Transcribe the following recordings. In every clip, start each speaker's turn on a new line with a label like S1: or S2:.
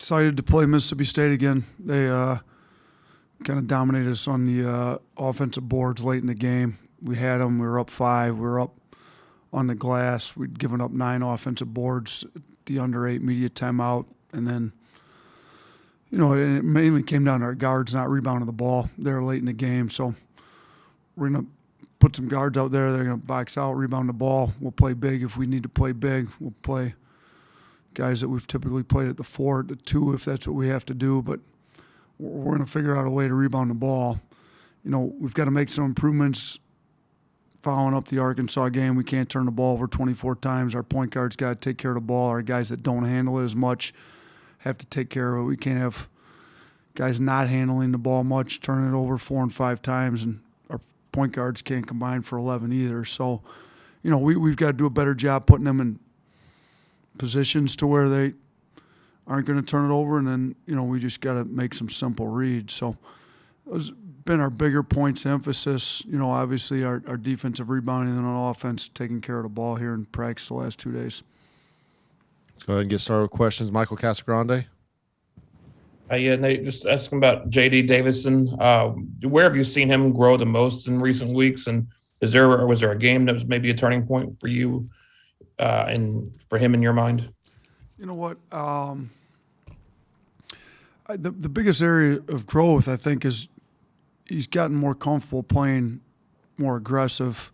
S1: Excited to play Mississippi State again. They kind of dominated us on the offensive boards late in the game. We had them. We were up 5. We were up on the glass. We'd given up 9 offensive boards at the under 8 media timeout. And then, it mainly came down to our guards not rebounding the ball there late in the game. So we're going to put some guards out there. They're going to box out, rebound the ball. We'll play big if we need to play big. We'll play guys that we've typically played at the 4, at the 2 if that's what we have to do. But we're going to figure out a way to rebound the ball. We've got to make some improvements following up the Arkansas game. We can't turn the ball over 24 times. Our point guard's got to take care of the ball. Our guys that don't handle it as much have to take care of it. We can't have guys not handling the ball much, turning it over 4 and 5 times, and our point guards can't combine for 11 either. So, we've got to do a better job putting them in positions to where they aren't going to turn it over, and then, we just got to make some simple reads. So it's been our bigger points emphasis. Obviously our defensive rebounding and on offense, taking care of the ball here in practice the last 2 days.
S2: Let's go ahead and get started with questions. Michael Casagrande.
S3: Yeah, Nate, just asking about J.D. Davison. Where have you seen him grow the most in recent weeks? And was there a game that was maybe a turning point for you and for him in your mind?
S1: You know what? The biggest area of growth, I think, is he's gotten more comfortable playing more aggressive,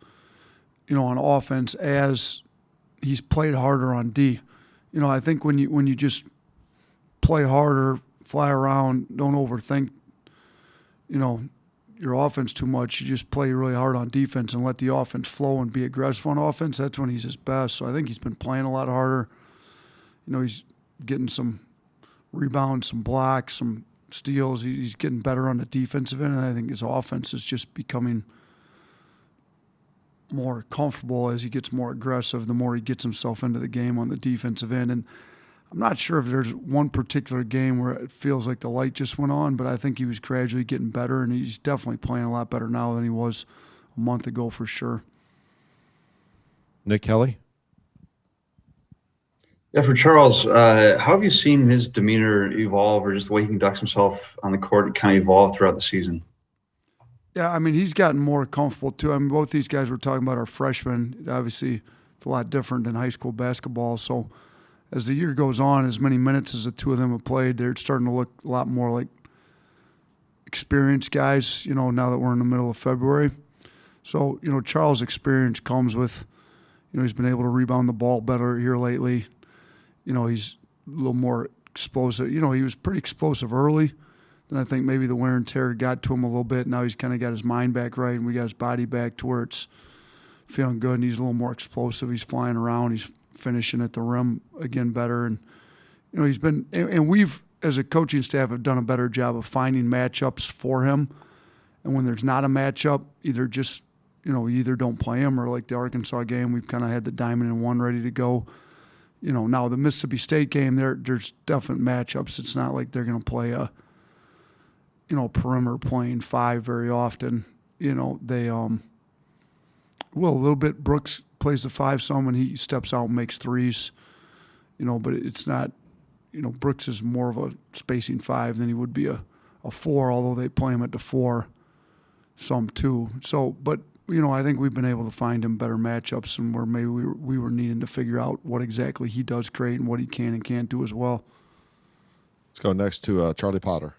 S1: on offense as he's played harder on D. I think when you just play harder, fly around, don't overthink, your offense too much. You just play really hard on defense and let the offense flow and be aggressive on offense. That's when he's his best. So I think he's been playing a lot harder. He's getting some rebounds, some blocks, some steals. He's getting better on the defensive end, and I think his offense is just becoming more comfortable as he gets more aggressive, the more he gets himself into the game on the defensive end. And I'm not sure if there's one particular game where it feels like the light just went on, but I think he was gradually getting better, and he's definitely playing a lot better now than he was a month ago for sure.
S2: Nick Kelly.
S4: Yeah, for Charles, how have you seen his demeanor evolve, or just the way he conducts himself on the court kind of evolve throughout the season?
S1: Yeah, he's gotten more comfortable too. Both these guys we're talking about are freshmen. Obviously, it's a lot different than high school basketball. So as the year goes on, as many minutes as the two of them have played, they're starting to look a lot more like experienced guys, now that we're in the middle of February. So, Charles' experience comes with, he's been able to rebound the ball better here lately. He's a little more explosive. He was pretty explosive early. Then I think maybe the wear and tear got to him a little bit. Now he's kind of got his mind back right, and we got his body back to where it's feeling good, and he's a little more explosive. He's flying around. He's finishing at the rim again better. And, he's been – and we've, as a coaching staff, have done a better job of finding matchups for him. And when there's not a matchup, either just, we either don't play him, or like the Arkansas game, we've kind of had the diamond in one ready to go. Now the Mississippi State game, there's definite matchups. It's not like they're going to play a perimeter playing 5 very often. They will a little bit. Brooks plays the 5 some, and he steps out and makes threes. But it's not. Brooks is more of a spacing 5 than he would be a 4, although they play him at the 4 some too. So, but. I think we've been able to find him better matchups, and where maybe we were needing to figure out what exactly he does create and what he can and can't do as well.
S2: Let's go next to Charlie Potter.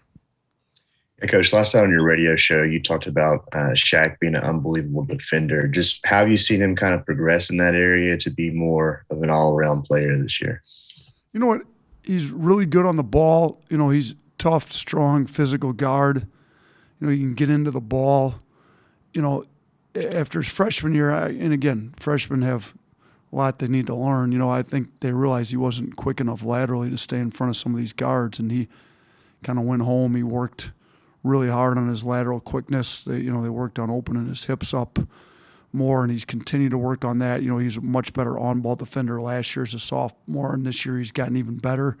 S5: Hey, Coach, last time on your radio show, you talked about Shaq being an unbelievable defender. Just how have you seen him kind of progress in that area to be more of an all-around player this year?
S1: You know what? He's really good on the ball. He's tough, strong, physical guard. He can get into the ball. After his freshman year, and again, freshmen have a lot they need to learn. I think they realized he wasn't quick enough laterally to stay in front of some of these guards, and he kind of went home. He worked really hard on his lateral quickness. They worked on opening his hips up more, and he's continued to work on that. He's a much better on-ball defender last year as a sophomore, and this year he's gotten even better.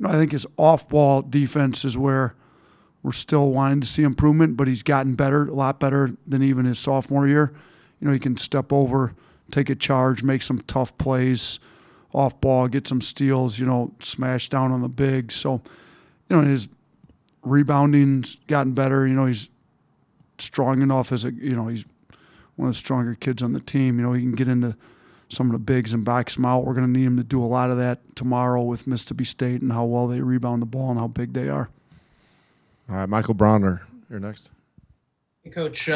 S1: I think his off-ball defense is where we're still wanting to see improvement, but he's gotten better, a lot better than even his sophomore year. He can step over, take a charge, make some tough plays off ball, get some steals, smash down on the bigs. So, his rebounding's gotten better. He's strong enough he's one of the stronger kids on the team. He can get into some of the bigs and box them out. We're going to need him to do a lot of that tomorrow with Mississippi State and how well they rebound the ball and how big they are.
S2: All right, Michael Bronner, you're next.
S6: Hey, Coach,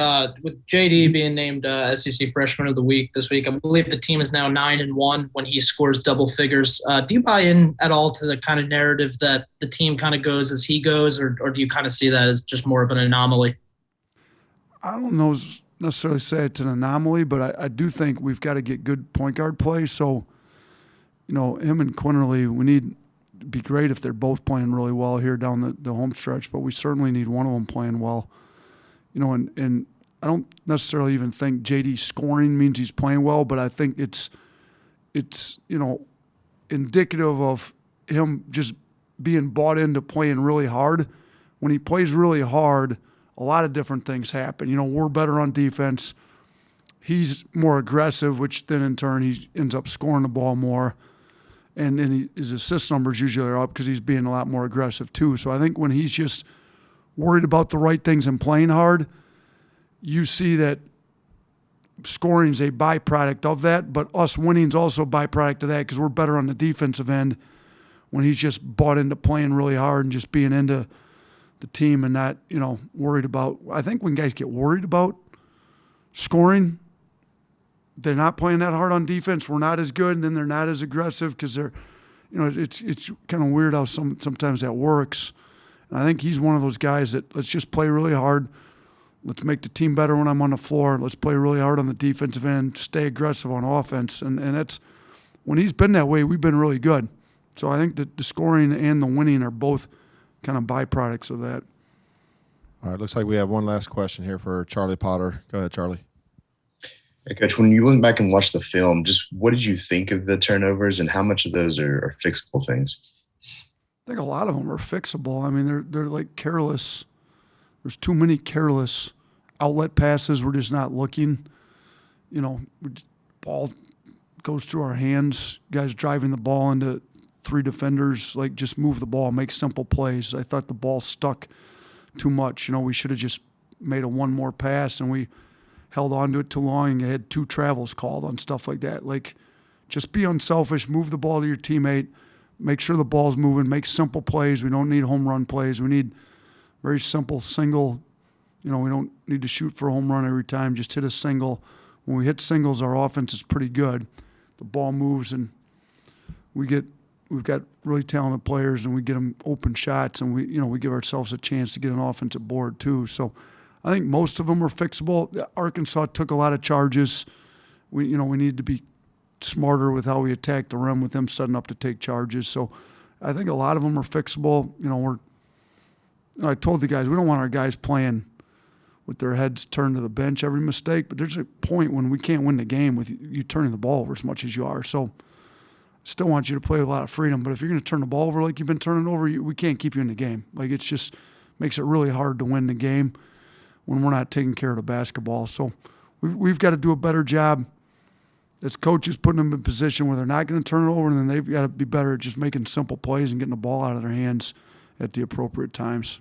S6: with JD being named SEC Freshman of the Week this week, I believe the team is now 9-1 when he scores double figures. Do you buy in at all to the kind of narrative that the team kind of goes as he goes, or do you kind of see that as just more of an anomaly?
S1: I don't know necessarily say it's an anomaly, but I do think we've got to get good point guard play. So, him and Quinterly, we need to be great if they're both playing really well here down the home stretch, but we certainly need one of them playing well. And I don't necessarily even think JD scoring means he's playing well, but I think it's indicative of him just being bought into playing really hard. When he plays really hard, a lot of different things happen. We're better on defense. He's more aggressive, which then in turn he ends up scoring the ball more. And his assist numbers usually are up because he's being a lot more aggressive too. So I think when he's just worried about the right things and playing hard, you see that scoring is a byproduct of that, but us winning is also a byproduct of that because we're better on the defensive end when he's just bought into playing really hard and just being into the team and not, worried about. I think when guys get worried about scoring, they're not playing that hard on defense. We're not as good, and then they're not as aggressive because they're, it's kind of weird how sometimes that works. And I think he's one of those guys that let's just play really hard. Let's make the team better when I'm on the floor. Let's play really hard on the defensive end, stay aggressive on offense. And that's when he's been that way, we've been really good. So I think that the scoring and the winning are both kind of byproducts of that.
S2: All right, looks like we have one last question here for Charlie Potter. Go ahead, Charlie.
S5: Hey, Coach, when you went back and watched the film, just what did you think of the turnovers and how much of those are fixable things?
S1: I think a lot of them are fixable. I mean, they're like careless. There's too many careless outlet passes. We're just not looking. Ball goes through our hands. Guys driving the ball into three defenders, like just move the ball, make simple plays. I thought the ball stuck too much. We should have just made a one more pass, and we held on to it too long and had two travels called on stuff like that. Like, just be unselfish, move the ball to your teammate, make sure the ball's moving, make simple plays. We don't need home run plays. We need very simple single. We don't need to shoot for a home run every time. Just hit a single. When we hit singles, our offense is pretty good. The ball moves, and we've got really talented players, and we get them open shots, and we give ourselves a chance to get an offensive board too. So I think most of them are fixable. Arkansas took a lot of charges. We need to be smarter with how we attack the rim with them setting up to take charges. So I think a lot of them are fixable. I told the guys we don't want our guys playing with their heads turned to the bench every mistake, but there's a point when we can't win the game with you turning the ball over as much as you are. So I still want you to play with a lot of freedom, but if you're going to turn the ball over like you've been turning over, we can't keep you in the game. Like, it's just makes it really hard to win the game when we're not taking care of the basketball. So we've got to do a better job as coaches, putting them in a position where they're not going to turn it over, and then they've got to be better at just making simple plays and getting the ball out of their hands at the appropriate times.